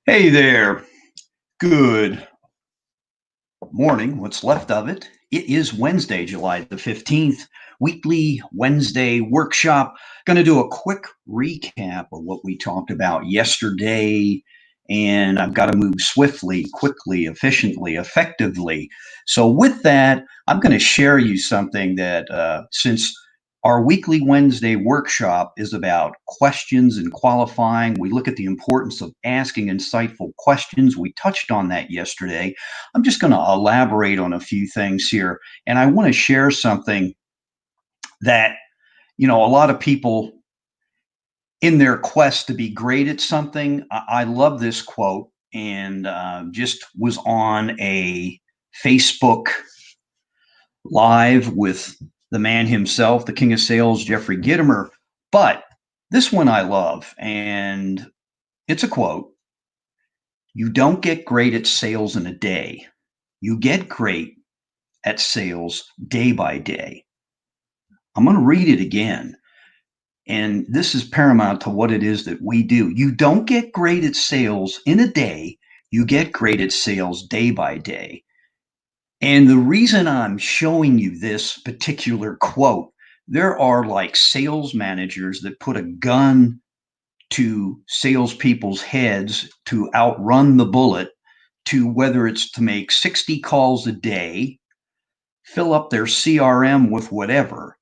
Hey there. Good morning. What's left of it? It is Wednesday, July the 15th, weekly Wednesday workshop. Going to do a quick recap of what we talked about yesterday. And I've got to move swiftly, quickly, efficiently, effectively. So, with that, I'm going to share you something that since our weekly Wednesday workshop is about questions and qualifying. We look at the importance of asking insightful questions. We touched on that yesterday. I'm just going to elaborate on a few things here. And I want to share something that, a lot of people in their quest to be great at something. I love this quote and just was on a Facebook live with the man himself, the king of sales, Jeffrey Gitomer. But this one I love, and it's a quote. You don't get great at sales in a day. You get great at sales day by day. I'm going to read it again. And this is paramount to what it is that we do. You don't get great at sales in a day. You get great at sales day by day. And the reason I'm showing you this particular quote, there are like sales managers that put a gun to salespeople's heads to outrun the bullet, to whether it's to make 60 calls a day, fill up their CRM with whatever,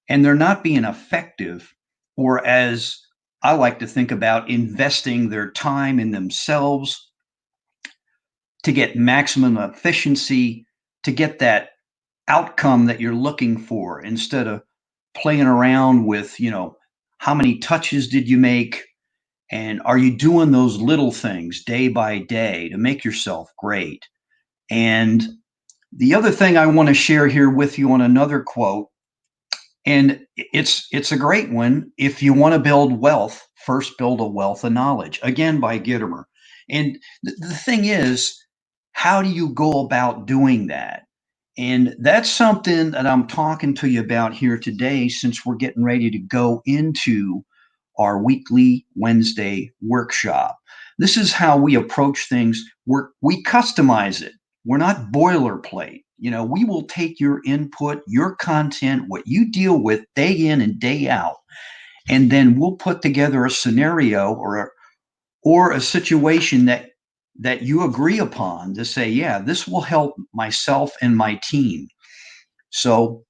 and they're not being effective, or as I like to think about, investing their time in themselves to get maximum efficiency, to get that outcome that you're looking for, instead of playing around with, how many touches did you make? And are you doing those little things day by day to make yourself great? And the other thing I want to share here with you on another quote, and it's a great one. If you want to build wealth, first build a wealth of knowledge. Again, by Gitomer. And the thing is, how do you go about doing that? And that's something that I'm talking to you about here today, since we're getting ready to go into our weekly Wednesday workshop. This is how we approach things. We customize it. We're not boilerplate. We will take your input, your content, what you deal with day in and day out, and then we'll put together a scenario or a situation that you agree upon to say, yeah, this will help myself and my team. So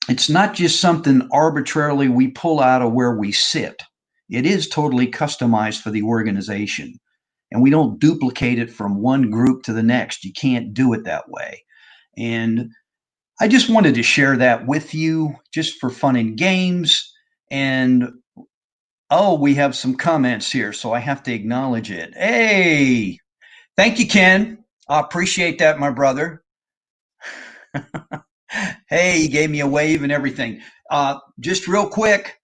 it's not just something arbitrarily we pull out of where we sit. It is totally customized for the organization. And we don't duplicate it from one group to the next. You can't do it that way. And I just wanted to share that with you just for fun and games. And oh, we have some comments here, so I have to acknowledge it. Hey, thank you, Ken. I appreciate that, my brother. Hey, he gave me a wave and everything. Just real quick,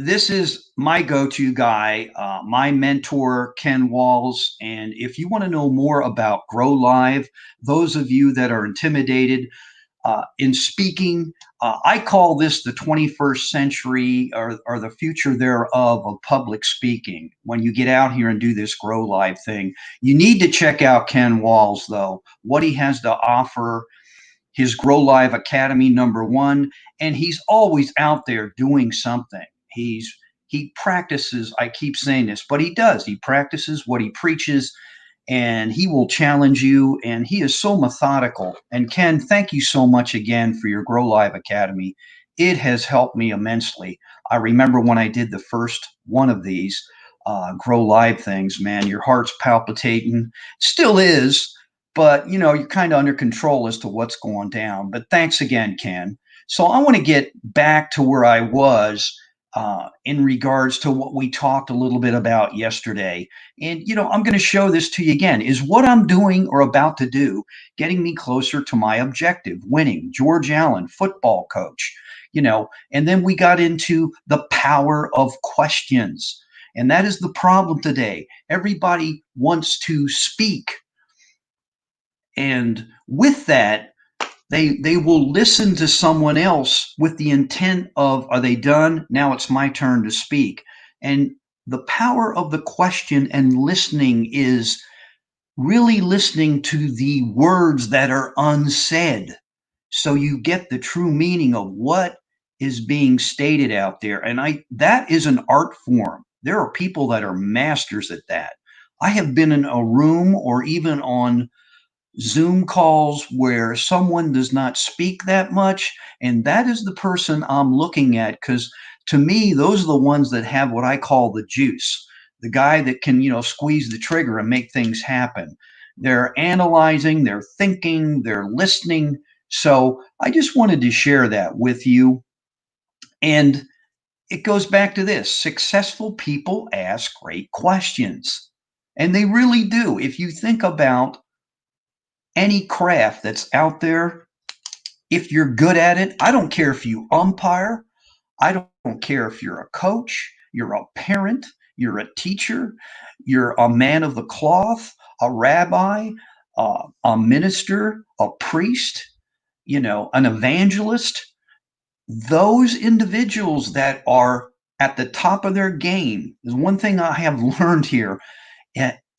this is my go-to guy, my mentor, Ken Walls. And if you want to know more about Grow Live, those of you that are intimidated in speaking, I call this the 21st century, or the future thereof, of public speaking. When you get out here and do this Grow Live thing, you need to check out Ken Walls, though, what he has to offer, his Grow Live Academy #1, and he's always out there doing something. He practices, I keep saying this, but he does. He practices what he preaches, and he will challenge you, and he is so methodical. And Ken, thank you so much again for your Grow Live Academy. It has helped me immensely. I remember when I did the first one of these Grow Live things, man, your heart's palpitating. Still is, but you're kind of under control as to what's going down. But thanks again, Ken. So I want to get back to where I was in regards to what we talked a little bit about yesterday. And I'm going to show this to you again. Is what I'm doing or about to do getting me closer to my objective, winning? George Allen, football coach. And then we got into the power of questions. And that is the problem today. Everybody wants to speak, and with that, they will listen to someone else with the intent of, are they done? Now it's my turn to speak. And the power of the question and listening is really listening to the words that are unsaid. So you get the true meaning of what is being stated out there. And that is an art form. There are people that are masters at that. I have been in a room or even on Zoom calls where someone does not speak that much, and that is the person I'm looking at because to me, those are the ones that have what I call the juice. The guy that can, squeeze the trigger and make things happen. They're analyzing, they're thinking, they're listening. So I just wanted to share that with you. And it goes back to this: successful people ask great questions. And they really do. If you think about any craft that's out there, if you're good at it, I don't care if you umpire, I don't care if you're a coach, you're a parent, you're a teacher, you're a man of the cloth, a rabbi, a minister, a priest, an evangelist. Those individuals that are at the top of their game is one thing I have learned here.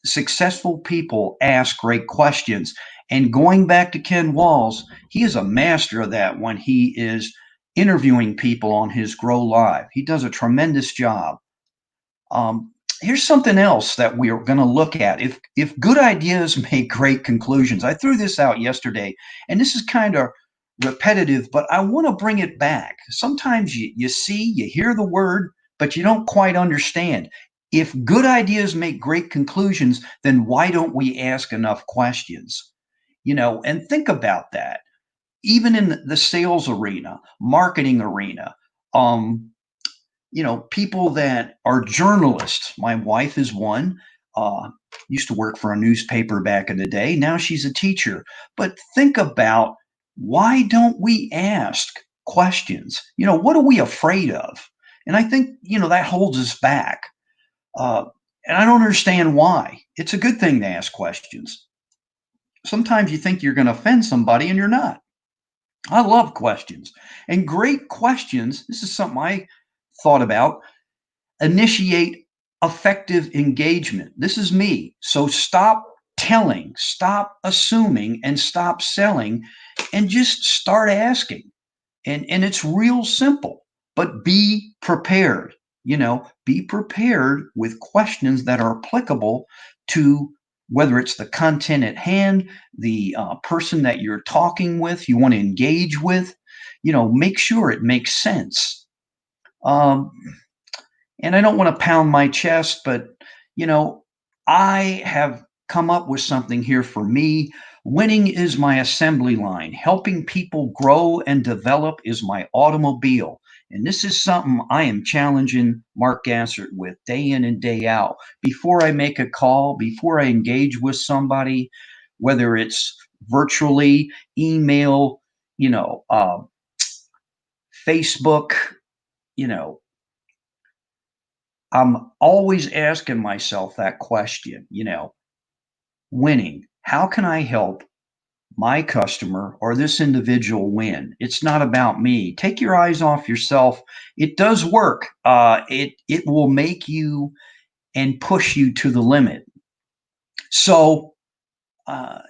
Successful people ask great questions. And going back to Ken Walls, he is a master of that when he is interviewing people on his Grow Live. He does a tremendous job. Here's something else that we are going to look at. If good ideas make great conclusions, I threw this out yesterday, and this is kind of repetitive, but I want to bring it back. Sometimes you see, you hear the word, but you don't quite understand. If good ideas make great conclusions, then why don't we ask enough questions? And think about that. Even in the sales arena, marketing arena, um, people that are journalists. My wife is one. Uh, Used to work for a newspaper back in the day. Now she's a teacher. But think about, why don't we ask questions? What are we afraid of? And I think, that holds us back. Uh, and I don't understand why. It's a good thing to ask questions. Sometimes you think you're going to offend somebody and you're not. I love questions. And great questions, this is something I thought about, initiate effective engagement. This is me. So stop telling, stop assuming, and stop selling, and just start asking. And it's real simple, but be prepared. Be prepared with questions that are applicable to whether it's the content at hand, the person that you're talking with, you want to engage with. Make sure it makes sense. Um, and I don't want to pound my chest, but you know, I have come up with something here for me. Winning is my assembly line. Helping people grow and develop is my automobile. And this is something I am challenging Mark Gassert with day in and day out. Before I make a call, before I engage with somebody, whether it's virtually, email, you know, uh, Facebook, you know, I'm always asking myself that question, winning. How can I help my customer or this individual win? It's not about me. Take your eyes off yourself. It does work. It will make you and push you to the limit. So, uh,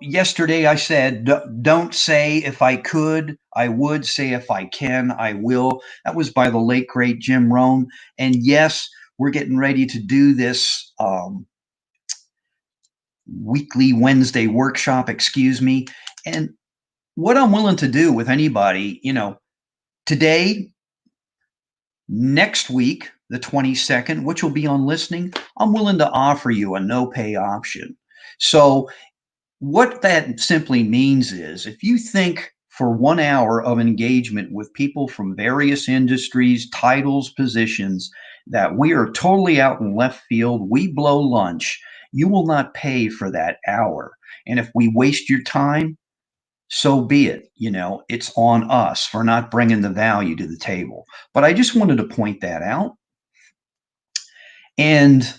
yesterday I said, Don't say if I could, I would. Say if I can, I will." That was by the late great Jim Rohn. And yes, we're getting ready to do this weekly Wednesday workshop, excuse me. And what I'm willing to do with anybody, today, next week, the 22nd, which will be on listening, I'm willing to offer you a no pay option. So, what that simply means is if you think for 1 hour of engagement with people from various industries, titles, positions, that we are totally out in left field, we blow lunch, you will not pay for that hour. And if we waste your time, so be it. It's on us for not bringing the value to the table. But I just wanted to point that out. And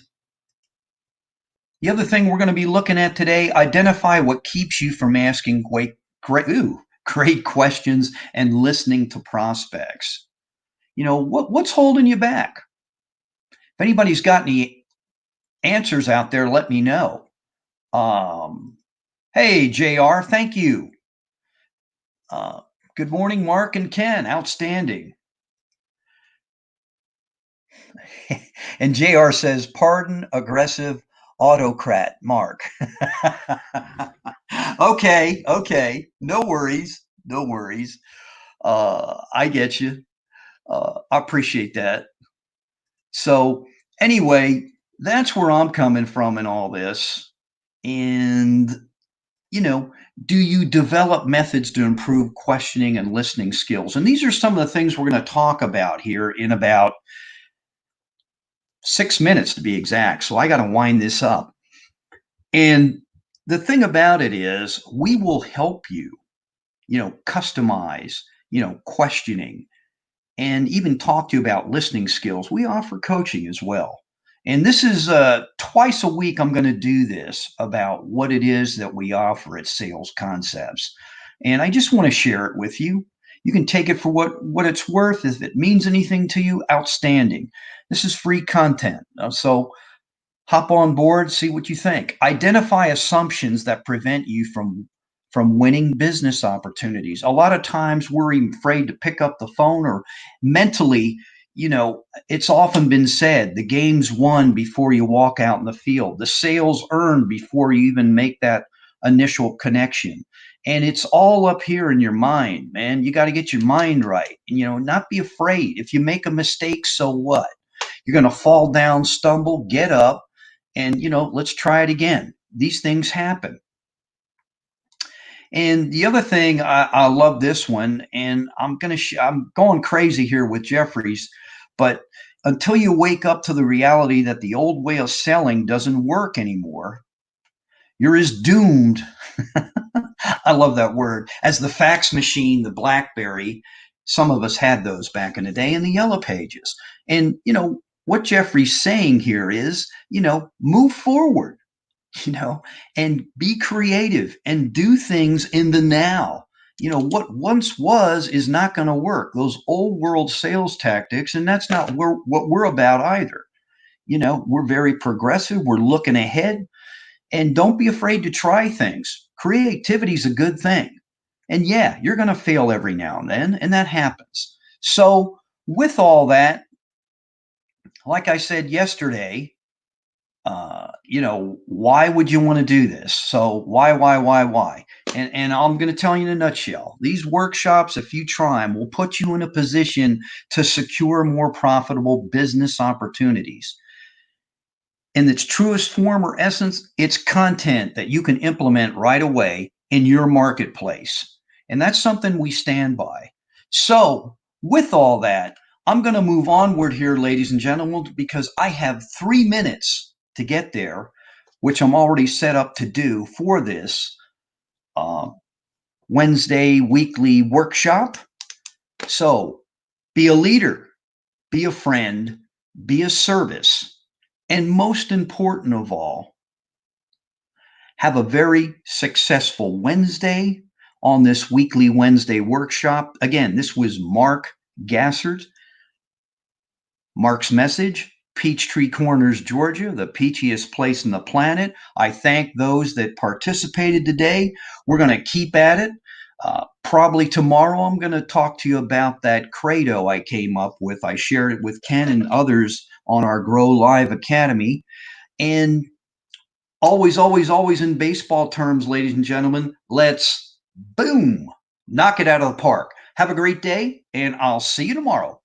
the other thing we're going to be looking at today: identify what keeps you from asking great questions and listening to prospects. What's holding you back? If anybody's got any answers out there, let me know. Hey, JR, thank you. Uh, Good morning, Mark and Ken. Outstanding. And JR says, pardon, aggressive autocrat, Mark. Okay. No worries. No worries. I get you. I appreciate that. So, anyway, that's where I'm coming from in all this. And, you know, do you develop methods to improve questioning and listening skills? And these are some of the things we're going to talk about here in about 6 minutes to be exact. So I got to wind this up. And the thing about it is, we will help you, customize, questioning, and even talk to you about listening skills. We offer coaching as well. And this is twice a week, I'm going to do this about what it is that we offer at Sales Concepts. And I just want to share it with you. You can take it for what it's worth. If it means anything to you, outstanding. This is free content. So hop on board, see what you think. Identify assumptions that prevent you from winning business opportunities. A lot of times we're even afraid to pick up the phone, or mentally, it's often been said, the game's won before you walk out in the field. The sales earned before you even make that initial connection. And it's all up here in your mind, man. You got to get your mind right. And, not be afraid. If you make a mistake, so what? You're going to fall down, stumble, get up, and, let's try it again. These things happen. And the other thing, I love this one, and I'm going crazy here with Jeffries, but until you wake up to the reality that the old way of selling doesn't work anymore, you're as doomed. I love that word, as the fax machine, the BlackBerry. Some of us had those back in the day, in the Yellow Pages. And what Jeffrey's saying here is, move forward, and be creative and do things in the now. What once was is not going to work. Those old world sales tactics, and that's not what we're about either. We're very progressive. We're looking ahead, and don't be afraid to try things. Creativity is a good thing. And yeah, you're going to fail every now and then, and that happens. So with all that, like I said yesterday, why would you want to do this? So why? And I'm going to tell you in a nutshell, these workshops, if you try them, will put you in a position to secure more profitable business opportunities. In its truest form or essence, it's content that you can implement right away in your marketplace. And that's something we stand by. So with all that, I'm going to move onward here, ladies and gentlemen, because I have 3 minutes to get there, which I'm already set up to do for this Wednesday weekly workshop. So be a leader, be a friend, be a service, and most important of all, have a very successful Wednesday on this weekly Wednesday workshop. Again, this was Mark Gassert. Mark's message, Peachtree Corners, Georgia, the peachiest place on the planet. I thank those that participated today. We're going to keep at it. Probably tomorrow, I'm going to talk to you about that credo I came up with. I shared it with Ken and others on our Grow Live Academy. And always, always, always in baseball terms, ladies and gentlemen, let's boom, knock it out of the park. Have a great day, and I'll see you tomorrow.